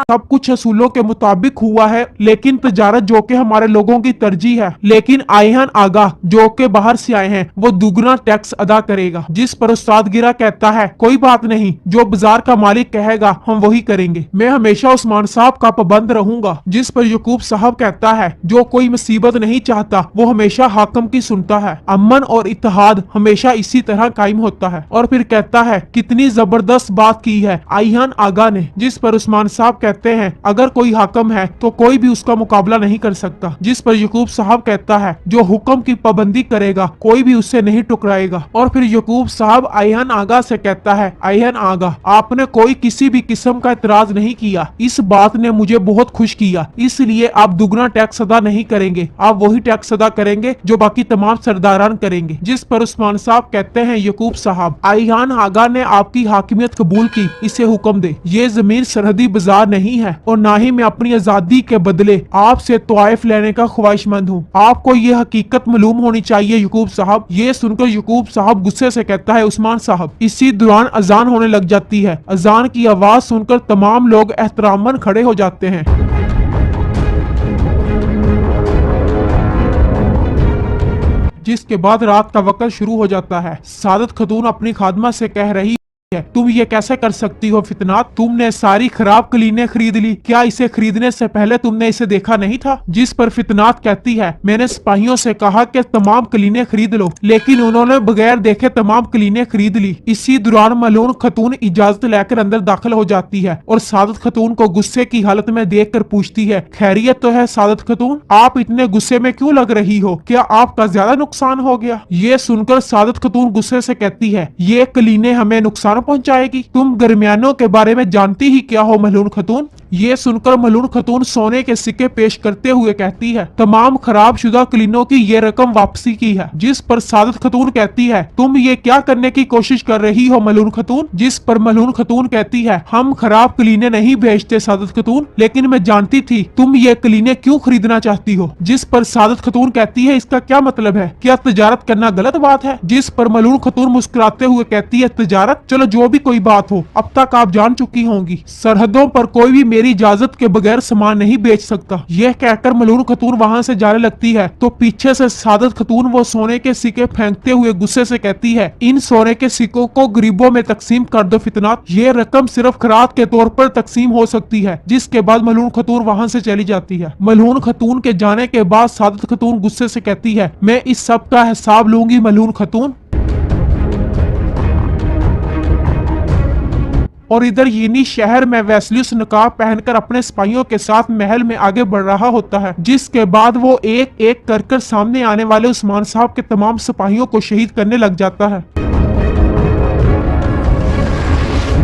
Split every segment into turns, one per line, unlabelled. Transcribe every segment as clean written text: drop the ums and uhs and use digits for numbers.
सब कुछ असूलों के मुताबिक हुआ है, लेकिन तजारत जो कि हमारे लोगों की तरजीह है, लेकिन आयहान आगा जो कि बाहर से आए हैं वो दुगना टैक्स अदा करेगा। जिस पर उस्ताद गिरा कहता है कोई बात नहीं, जो बाजार का मालिक कहेगा हम वही करेंगे, मैं हमेशा उस्मान साहब का पाबंद रहूंगा। जिस पर यकूब साहब कहता है जो कोई मुसीबत नहीं चाहता वो हमेशा हाकिम की सुनता है, अमन और इत्तेहाद हमेशा इसी तरह कायम होता है। और फिर कहता है कितनी जबरदस्त बात की है आयहान आगा ने। जिस पर उस्मान साहब कहते हैं अगर कोई हाकिम है तो कोई भी उसका मुकाबला नहीं कर सकता। जिस पर यकूब साहब कहता है जो हुक्म की पाबंदी करेगा कोई भी उससे नहीं टकराएगा। और फिर यकूब साहब आयहान आगा से कहता है आयहान आगा आपने कोई किसी भी किस्म का इतराज नहीं किया, इस बात ने मुझे बहुत खुश किया, इसलिए आप दुगना टैक्स अदा नहीं करेंगे, आप वही टैक्स अदा करेंगे जो बाकी तमाम सरदारान करेंगे। जिस पर उस्मान साहब कहते हैं यकूब साहब आयहान आगा ने आपकी हाकिमियत कबूल की, इसे हुक्म दे। ये जमीन सरहदी बाजार नहीं है और ना ही मैं अपनी आजादी के बदले आपसे तवाइफ लेने का ख्वाहिशमंद हूँ। आपको ये हकीकत मालूम होनी चाहिए यकूब साहब। ये सुनकर यकूब साहब गुस्से से कहता है उस्मान साहब। इसी दौरान अजान होने लग जाती है। अजान की आवाज सुनकर तमाम लोग एहतरामन खड़े हो जाते हैं। जिसके बाद रात का वक्त शुरू हो जाता है। सादत खतून अपनी खादमा से कह रही है तुम ये कैसे कर सकती हो फितनात, तुमने सारी खराब कलीनें खरीद ली, क्या इसे खरीदने से पहले तुमने इसे देखा नहीं था। जिस पर फितनात कहती है मैंने सिपाहियों से कहा कि तमाम कलीनें खरीद लो, लेकिन उन्होंने बगैर देखे तमाम कलीनें खरीद ली। इसी दौरान मलून खतून इजाजत लेकर अंदर दाखिल हो जाती है और सादत खतून को गुस्से की हालत में देख कर पूछती है खैरियत तो है सादत खतून, आप इतने गुस्से में क्यों लग रही हो, क्या आपका ज्यादा नुकसान हो गया। ये सुनकर सादत खतून गुस्से से कहती है ये कलीनें हमें नुकसान पहुंचाएगी, तुम दरमियानों के बारे में जानती ही क्या हो मलून खतून। ये सुनकर मलून खतून सोने के सिक्के पेश करते हुए कहती है तमाम खराब शुदा कलीनों की ये रकम वापसी की है। जिस पर सादत खतून कहती है तुम ये क्या करने की कोशिश कर रही हो मलून खतून। जिस पर मलून खतून कहती है हम खराब कलीने नहीं बेचते सादत खतून, लेकिन मैं जानती थी तुम ये कलीने क्यों खरीदना चाहती हो। जिस पर सादत खतून कहती है इसका क्या मतलब है, क्या तजारत करना गलत बात है। जिस पर मलून खतून मुस्कुराते हुए कहती है तजारत, चलो जो भी कोई बात हो अब तक आप जान चुकी होंगी, सरहदों पर कोई भी मेरी इजाजत के बगैर सामान नहीं बेच सकता। यह कहकर मलून खतून वहां से जाने लगती है तो पीछे से सादत खतून वो सोने के सिक्के फेंकते हुए गुस्से से कहती है इन सोने के सिक्कों को गरीबों में तकसीम कर दो फितनात, ये रकम सिर्फ खरात के तौर पर तकसीम हो सकती है। जिसके बाद मलून खतून वहां से चली जाती है। मलून खतून के जाने के बाद सादत खतून गुस्से से कहती है मैं इस सब का हिसाब लूंगी मलून खतून। और इधर यीनी शहर में वैसलियस नकाब पहनकर अपने सिपाहियों के साथ महल में आगे बढ़ रहा होता है। जिसके बाद वो एक एक कर सामने आने वाले उस्मान साहब के तमाम सिपाहियों को शहीद करने लग जाता है।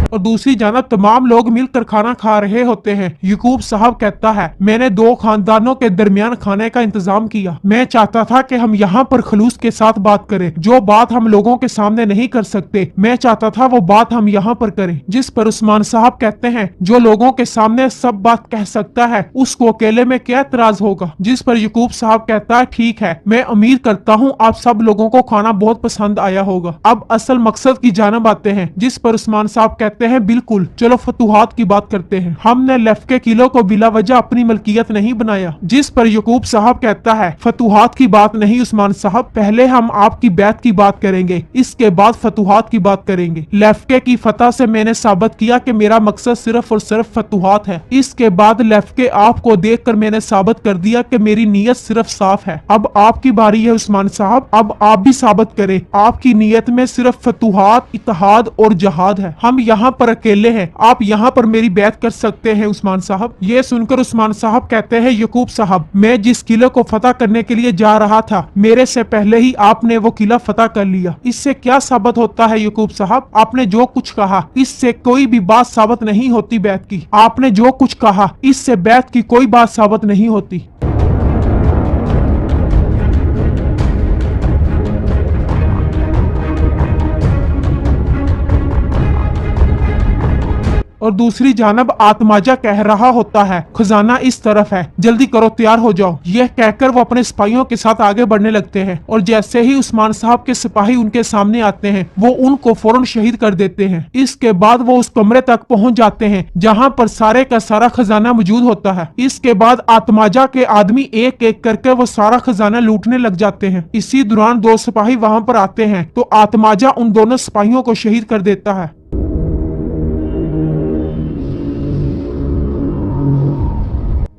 और दूसरी जानब तमाम लोग मिलकर खाना खा रहे होते हैं। यकूब साहब कहता है मैंने दो खानदानों के दरमियान खाने का इंतजाम किया, मैं चाहता था कि हम यहाँ पर खलूस के साथ बात करें, जो बात हम लोगों के सामने नहीं कर सकते मैं चाहता था वो बात हम यहाँ पर करें। जिस पर उस्मान साहब कहते हैं जो लोगों के सामने सब बात कह सकता है उसको अकेले में क्या एतराज होगा। जिस पर यकूब साहब कहता है ठीक है, मैं उम्मीद करता हूँ आप सब लोगों को खाना बहुत पसंद आया होगा, अब असल मकसद की जानब आते हैं। जिस पर उस्मान साहब कहते हैं बिल्कुल, चलो फतूहात की बात करते हैं, हमने लेफ्ट के किलो को बिला वजह अपनी मलकियत नहीं बनाया। जिस पर यकूब साहब कहता है फतूहात की बात नहीं उस्मान साहब, पहले हम आपकी बैत की बात करेंगे, इसके बाद फतूहात की बात करेंगे। लेफ्ट की फतह से मैंने साबित किया कि मेरा मकसद सिर्फ और सिर्फ फतूहात है। इसके बाद लेफ्ट के आपको देख कर मैंने साबित कर दिया कि मेरी नीयत सिर्फ साफ है। अब आपकी बारी है उस्मान साहब, अब आप भी साबित करें आपकी नीयत में सिर्फ फतूहात, इत्तेहाद और जहाद है। हम यहाँ पर अकेले हैं, आप यहाँ पर मेरी बैत कर सकते हैं उस्मान साहब। ये सुनकर उस्मान साहब कहते हैं यकूब साहब, मैं जिस किले को फतह करने के लिए जा रहा था मेरे से पहले ही आपने वो किला फतह कर लिया। इससे क्या साबित होता है यकूब साहब, आपने जो कुछ कहा इससे कोई भी बात साबित नहीं होती बैत की, आपने जो कुछ कहा इससे बैत की कोई बात साबित नहीं होती। और दूसरी जानब आत्माजा कह रहा होता है खजाना इस तरफ है, जल्दी करो तैयार हो जाओ। यह कहकर वो अपने सिपाहियों के साथ आगे बढ़ने लगते हैं और जैसे ही उस्मान साहब के सिपाही उनके सामने आते हैं वो उनको फौरन शहीद कर देते हैं। इसके बाद वो उस कमरे तक पहुंच जाते हैं जहां पर सारे का सारा खजाना मौजूद होता है। इसके बाद आत्माजा के आदमी एक एक करके वो सारा खजाना लूटने लग जाते हैं। इसी दौरान दो सिपाही वहां पर आते हैं तो आत्माजा उन दोनों सिपाहियों को शहीद कर देता है।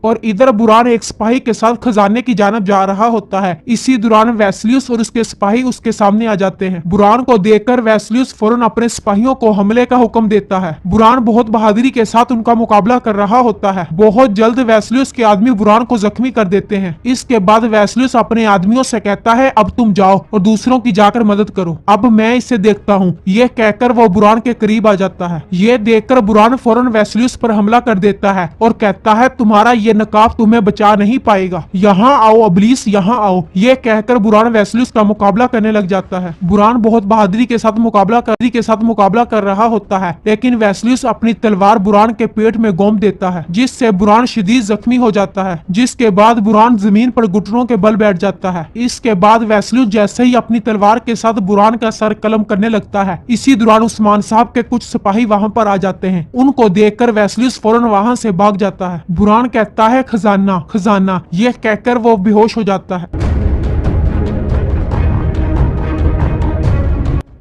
और इधर बुरान एक सिपाही के साथ खजाने की जानब जा रहा होता है। इसी दौरान वेस्लियस और उसके सिपाही उसके सामने आ जाते हैं। बुरान को देखकर वेस्लियस फौरन अपने सिपाहियों को हमले का हुक्म देता है। बुरान बहुत बहादुरी के साथ उनका मुकाबला कर रहा होता है। बहुत जल्द वेस्लियस के आदमी बुरान को जख्मी कर देते हैं। इसके बाद वेस्लियस अपने आदमियों से कहता है अब तुम जाओ और दूसरों की जाकर मदद करो, अब मैं इसे देखता हूँ। ये कहकर वो बुरान के करीब आ जाता है। ये देखकर बुरान फौरन वेस्लियस पर हमला कर देता है और कहता है तुम्हारा ये नकाब तुम्हें बचा नहीं पाएगा, यहाँ आओ अबलीस, यहाँ आओ। ये कहकर बुरान वेस्लियस का मुकाबला करने लग जाता है। बुरान बहुत बहादुरी के साथ मुकाबला कर रहा होता है, लेकिन वेस्लियस अपनी तलवार बुरान के पेट में गोम देता है जिससे बुरान शदीद जख्मी हो जाता है। जिसके बाद बुरान जमीन पर घुटनों के बल बैठ जाता है। इसके बाद वेस्लियस जैसे ही अपनी तलवार के साथ बुरान का सर कलम करने लगता है, इसी दौरान उस्मान साहब के कुछ सिपाही वहां पर आ जाते हैं। उनको देखकर वेस्लियस फौरन वहां से भाग जाता है। बुरान कहता है खजाना खजाना, यह कहकर वो बेहोश हो जाता है।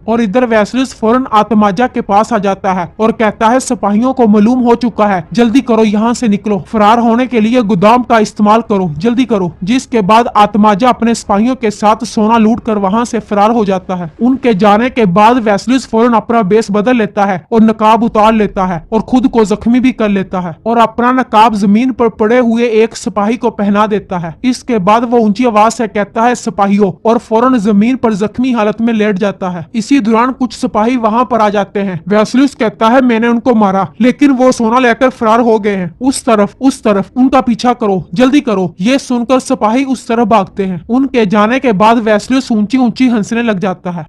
और इधर वेस्लियस फौरन आत्माजा के पास आ जाता है और कहता है सिपाहियों को मालूम हो चुका है, जल्दी करो यहाँ से निकलो, फरार होने के लिए गोदाम का इस्तेमाल करो, जल्दी करो। जिसके बाद आत्माजा अपने सिपाहियों के साथ सोना लूट कर वहाँ से फरार हो जाता है। उनके जाने के बाद वेस्लियस फौरन अपना बेस बदल लेता है और नकाब उतार लेता है और खुद को जख्मी भी कर लेता है और अपना नकाब जमीन पर पड़े हुए एक सिपाही को पहना देता है। इसके बाद वो ऊंची आवाज से कहता है सिपाहियों, और फौरन जमीन पर जख्मी हालत में लेट जाता है। इसी दौरान कुछ सिपाही वहां पर आ जाते हैं। वेस्लियस कहता है मैंने उनको मारा, लेकिन वो सोना लेकर फरार हो गए हैं। उस तरफ उनका पीछा करो, जल्दी करो। ये सुनकर सिपाही उस तरफ भागते हैं। उनके जाने के बाद वेस्लियस ऊंची ऊंची हंसने लग जाता है।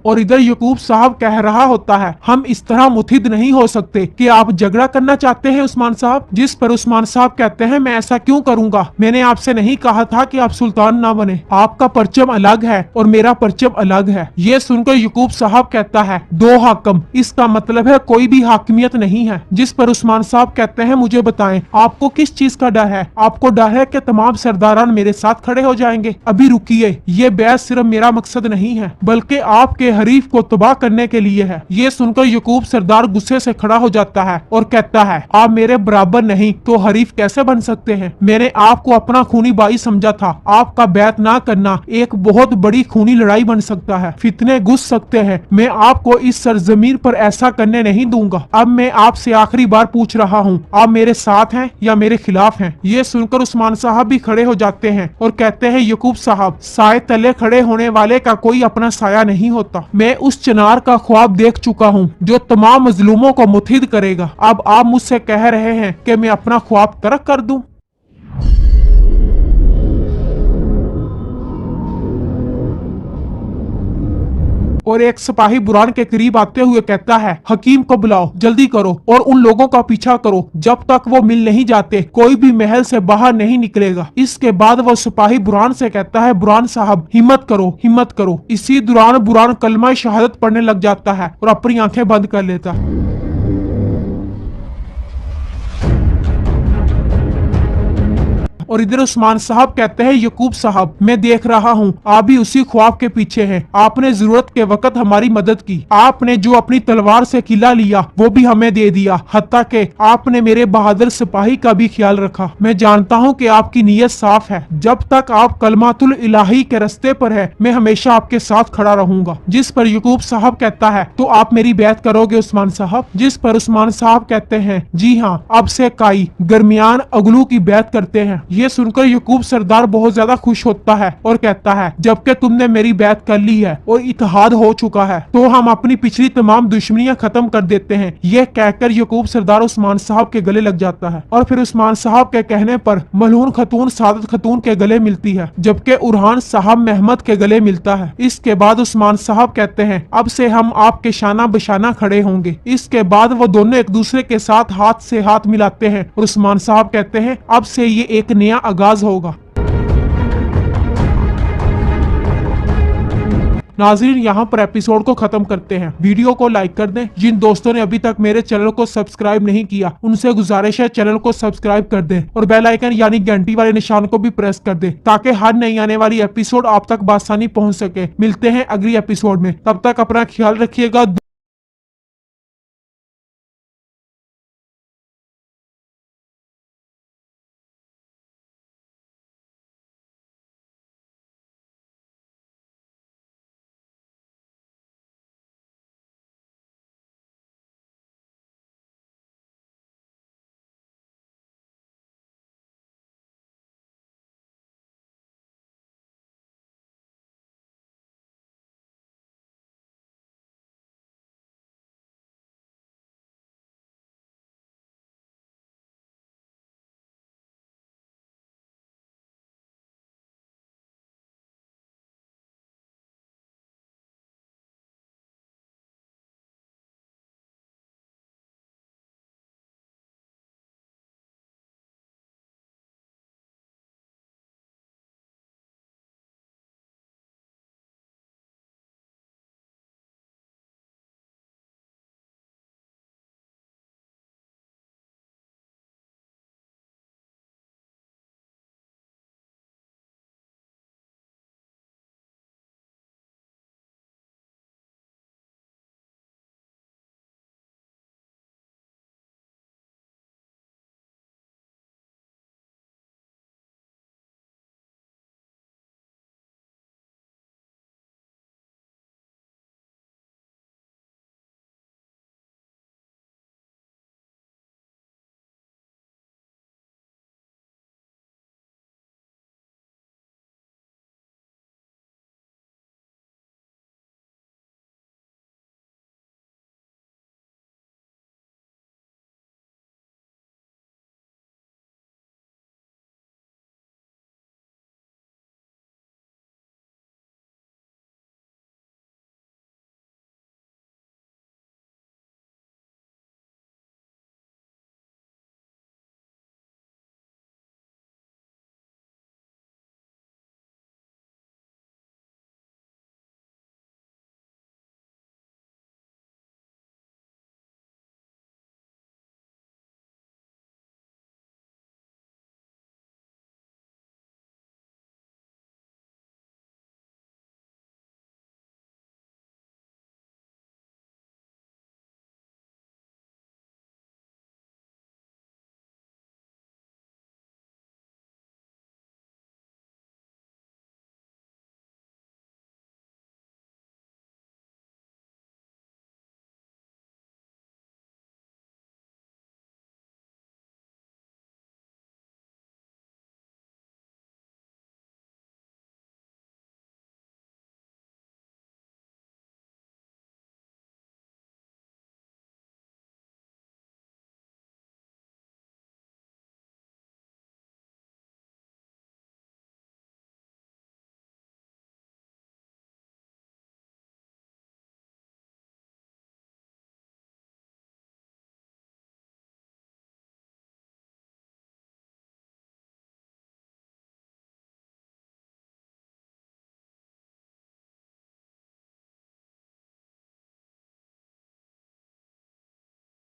और इधर यकूब साहब कह रहा होता है हम इस तरह मुथिद नहीं हो सकते कि आप झगड़ा करना चाहते हैं उस्मान साहब। जिस पर उस्मान साहब कहते हैं मैं ऐसा क्यों करूंगा, मैंने आपसे नहीं कहा था कि आप सुल्तान ना बने, आपका परचम अलग है और मेरा परचम अलग है। ये सुनकर यकूब साहब कहता है दो हाकम, इसका मतलब है कोई भी हाकिमियत नहीं है। जिस पर उस्मान साहब कहते हैं मुझे बताएं आपको किस चीज का डर है, आपको डर है कि तमाम सरदारान मेरे साथ खड़े हो जाएंगे। अभी रुकिए, ये बहस सिर्फ मेरा मकसद नहीं है बल्कि आपके हरीफ को तबाह करने के लिए है। ये सुनकर यकूब सरदार गुस्से से खड़ा हो जाता है और कहता है आप मेरे बराबर नहीं तो हरीफ कैसे बन सकते हैं। मैंने आपको अपना खूनी भाई समझा था, आपका बैत ना करना एक बहुत बड़ी खूनी लड़ाई बन सकता है, फितने घुस सकते हैं। मैं आपको इस सरजमीन पर ऐसा करने नहीं दूंगा। अब मैं आपसे आखिरी बार पूछ रहा हूँ, आप मेरे साथ हैं या मेरे खिलाफ हैं। ये सुनकर उस्मान साहब भी खड़े हो जाते हैं और कहते हैं यकूब साहब, साए तले खड़े होने वाले का कोई अपना साया नहीं होता। मैं उस चिनार का ख्वाब देख चुका हूँ जो तमाम मजलूमों को मुत्हिद करेगा। अब आप मुझसे कह रहे हैं कि मैं अपना ख्वाब तर्क कर दूं। और एक सिपाही बुरान के करीब आते हुए कहता है हकीम को बुलाओ, जल्दी करो और उन लोगों का पीछा करो, जब तक वो मिल नहीं जाते कोई भी महल से बाहर नहीं निकलेगा। इसके बाद वो सिपाही बुरान से कहता है बुरान साहब हिम्मत करो, हिम्मत करो। इसी दौरान बुरान कलमा शहादत पढ़ने लग जाता है और अपनी आंखें बंद कर लेता है। और इधर उस्मान साहब कहते हैं यकूब साहब, मैं देख रहा हूँ आप भी उसी ख्वाब के पीछे हैं। आपने जरूरत के वक्त हमारी मदद की, आपने जो अपनी तलवार से किला लिया वो भी हमें दे दिया, हत्ता के आपने मेरे बहादुर सिपाही का भी ख्याल रखा। मैं जानता हूँ कि आपकी नीयत साफ है, जब तक आप कलमातुल इलाही के रास्ते पर है मैं हमेशा आपके साथ खड़ा रहूंगा। जिस पर यकूब साहब कहता है तो आप मेरी बैत करोगे उस्मान साहब। जिस पर उस्मान साहब कहते हैं जी हाँ, अब से काई दरमियान अगलू की बैत करते हैं। ये सुनकर यकूब सरदार बहुत ज्यादा खुश होता है और कहता है जबकि तुमने मेरी बैत कर ली है और इत्तेहाद हो चुका है तो हम अपनी पिछली तमाम दुश्मनियां खत्म कर देते हैं। ये कहकर यकूब सरदार उस्मान साहब के गले लग जाता है और फिर उस्मान साहब के कहने पर मलून खतून सादत खतून के गले मिलती है जबकि उरहान साहब महमद के गले मिलता है। इसके बाद उस्मान साहब कहते हैं अब से हम आपके शाना बशाना खड़े होंगे। इसके बाद वो दोनों एक दूसरे के साथ हाथ से हाथ मिलाते हैं और उस्मान साहब कहते हैं अब से ये एक नया आगाज होगा। नाज़रीन यहाँ पर एपिसोड को खत्म करते हैं। वीडियो को लाइक कर दें। जिन दोस्तों ने अभी तक मेरे चैनल को सब्सक्राइब नहीं किया उनसे गुजारिश है चैनल को सब्सक्राइब कर दें और बेल आइकन यानी घंटी वाले निशान को भी प्रेस कर दें ताकि हर नई आने वाली एपिसोड आप तक बआसानी पहुंच सके। मिलते हैं अगली एपिसोड में, तब तक अपना ख्याल रखिएगा।